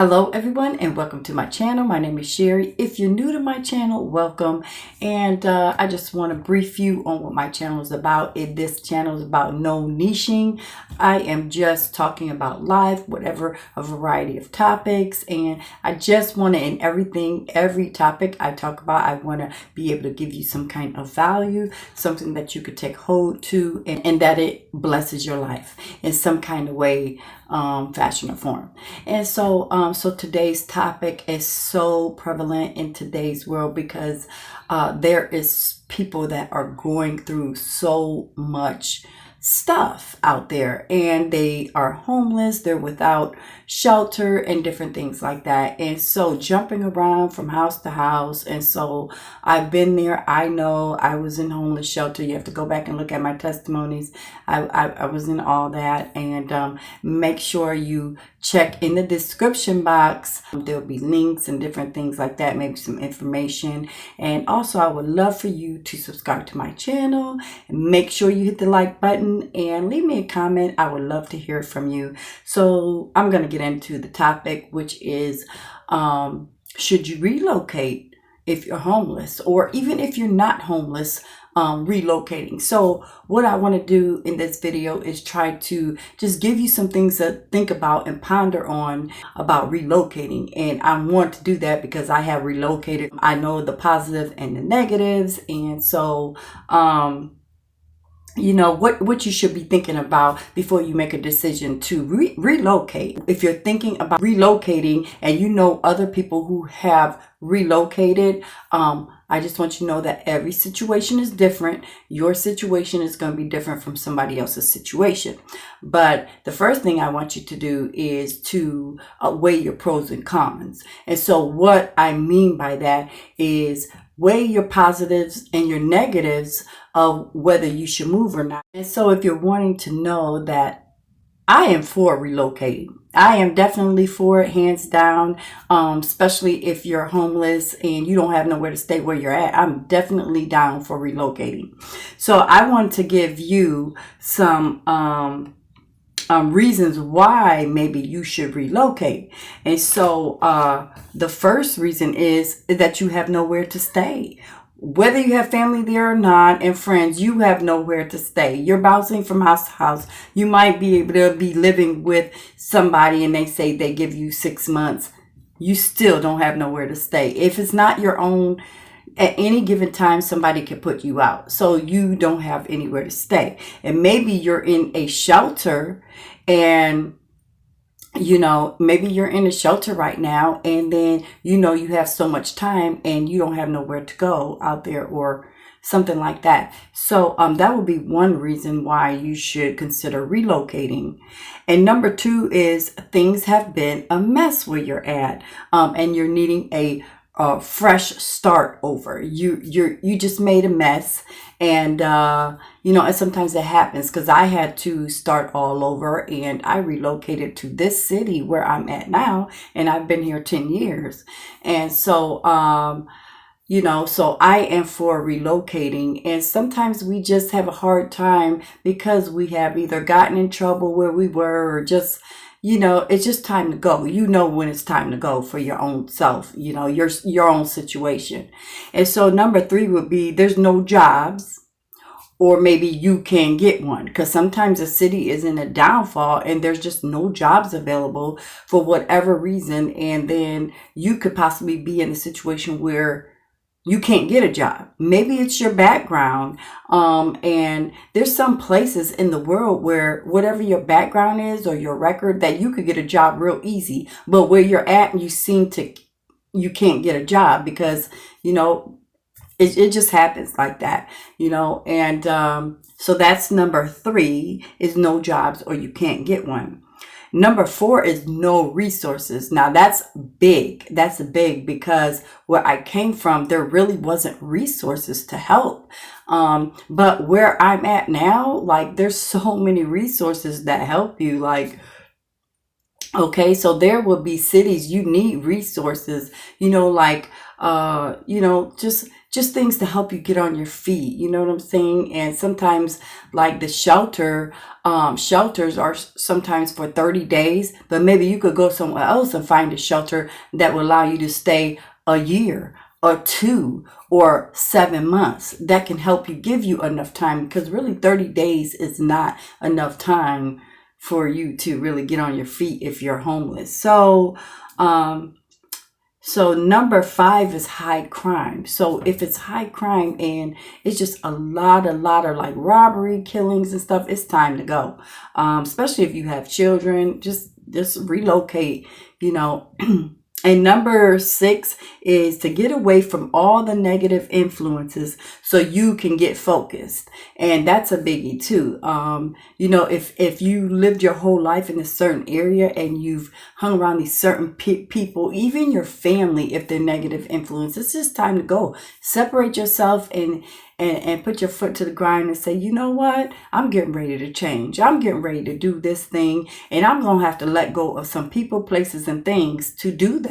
Hello everyone and welcome to my channel. My name is Sherry. If you're new to my channel, welcome. And I just want to brief you on what my channel is about. This channel is about no niching. I am just talking about life, whatever, a variety of topics. And I just want to, in every topic I talk about, I want to be able to give you some kind of value, something that you could take hold to, and that it blesses your life in some kind of way, fashion or form. And so today's topic is so prevalent in today's world because there is people that are going through so much stuff out there, and they are homeless, they're without shelter and different things like that, and so jumping around from house to house. And so I've been there. I know I was in homeless shelter. You have to go back and look at my testimonies. I was in all that, and make sure you check in the description box. There'll be links and different things like that, maybe some information. And also I would love for you to subscribe to my channel and make sure you hit the like button and leave me a comment. I would love to hear from you. So I'm going to get into the topic, which is should you relocate if you're homeless, or even if you're not homeless, relocating. So what I want to do in this video is try to just give you some things to think about and ponder on about relocating. And I want to do that because I have relocated. I know the positive and the negatives. And so you know what you should be thinking about before you make a decision to relocate. If you're thinking about relocating and you know other people who have relocated, I just want you to know that every situation is different. Your situation is going to be different from somebody else's situation. But the first thing I want you to do is to weigh your pros and cons. And so what I mean by that is weigh your positives and your negatives of whether you should move or not. And so if you're wanting to know that I am for relocating, I am definitely for it, hands down, especially if you're homeless and you don't have nowhere to stay where you're at. I'm definitely down for relocating. So I want to give you some reasons why maybe you should relocate. And so the first reason is that you have nowhere to stay. Whether you have family there or not and friends, you have nowhere to stay. You're bouncing from house to house. You might be able to be living with somebody and they say they give you 6 months. You still don't have nowhere to stay. If it's not your own, at any given time, somebody can put you out. So you don't have anywhere to stay. And maybe you're in a shelter, and you know, maybe you're in a shelter right now, and then you know you have so much time and you don't have nowhere to go out there or something like that. So that would be one reason why you should consider relocating. And number two is things have been a mess where you're at, and you're needing a fresh start over. You just made a mess, and you know, and sometimes it happens, because I had to start all over, and I relocated to this city where I'm at now, and I've been here 10 years. And so you know, so I am for relocating. And sometimes we just have a hard time because we have either gotten in trouble where we were, or just, you know, it's just time to go. You know when it's time to go for your own self, you know, your own situation. And so number three would be there's no jobs, or maybe you can get one, because sometimes a city is in a downfall and there's just no jobs available for whatever reason. And then you could possibly be in a situation where you can't get a job. Maybe it's your background. And there's some places in the world where whatever your background is or your record, that you could get a job real easy. But where you're at, you can't get a job because, you know, it just happens like that, you know. And so that's number three, is no jobs or you can't get one. Number four is no resources. Now that's big. That's big because where I came from, there really wasn't resources to help. But where I'm at now, like, there's so many resources that help you. Like, okay, so there will be cities you need resources, you know, like, you know, just just things to help you get on your feet. You know what I'm saying? And sometimes, like the shelters are sometimes for 30 days, but maybe you could go somewhere else and find a shelter that will allow you to stay a year or 2 or 7 months. That can help you, give you enough time, because really 30 days is not enough time for you to really get on your feet if you're homeless. So number 5 is high crime. So if it's high crime and it's just a lot of like robbery, killings and stuff, it's time to go. Especially if you have children, just relocate, you know. And number 6 is to get away from all the negative influences so you can get focused. And that's a biggie too. You know, if you lived your whole life in a certain area and you've hung around these certain people, even your family, if they're negative influence, it's just time to go. Separate yourself and put your foot to the grind and say, you know what? I'm getting ready to change. I'm getting ready to do this thing. And I'm going to have to let go of some people, places, and things to do that.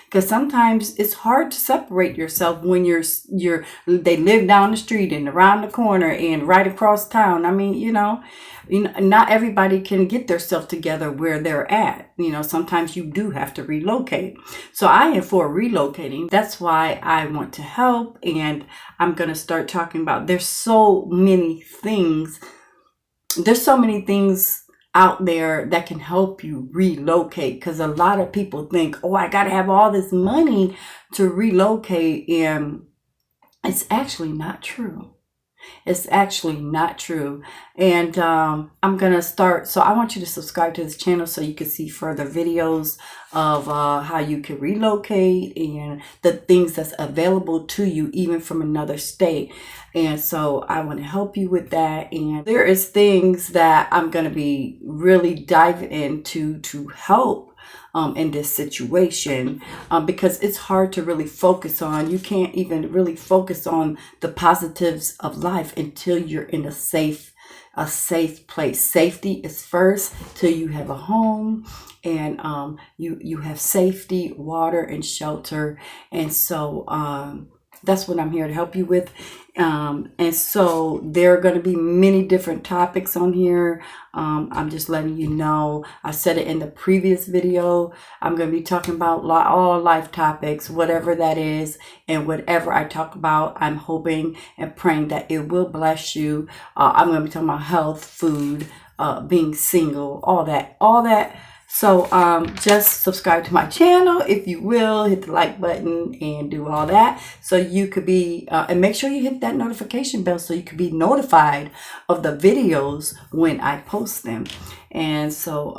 Because sometimes it's hard to separate yourself when they live down the street and around the corner and right across town. I mean, you know, not everybody can get themselves together where they're at. You know, sometimes you do have to relocate. So I am for relocating. That's why I want to help. And I'm going to start talking about, there's so many things out there that can help you relocate, because a lot of people think, oh, I got to have all this money to relocate, and it's actually not true. It's actually not true. And I'm going to start. So I want you to subscribe to this channel so you can see further videos of how you can relocate and the things that's available to you, even from another state. And so I want to help you with that. And there is things that I'm going to be really diving into to help in this situation, because it's hard to really focus on. You can't even really focus on the positives of life until you're in a safe place. Safety is first till you have a home, and you have safety, water, and shelter. And so that's what I'm here to help you with. And so there are going to be many different topics on here. I'm just letting you know. I said it in the previous video. I'm going to be talking about all life topics, whatever that is. And whatever I talk about, I'm hoping and praying that it will bless you. I'm going to be talking about health, food, being single, all that. So just subscribe to my channel if you will. Hit the like button and do all that, so you could be and make sure you hit that notification bell so you could be notified of the videos when I post them. And so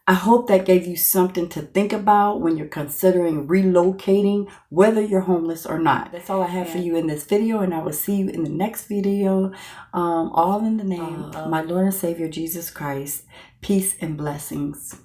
I hope that gave you something to think about when you're considering relocating, whether you're homeless or not. That's all I have for you in this video, and I will see you in the next video. All in the name of my Lord and Savior Jesus Christ. Peace and blessings.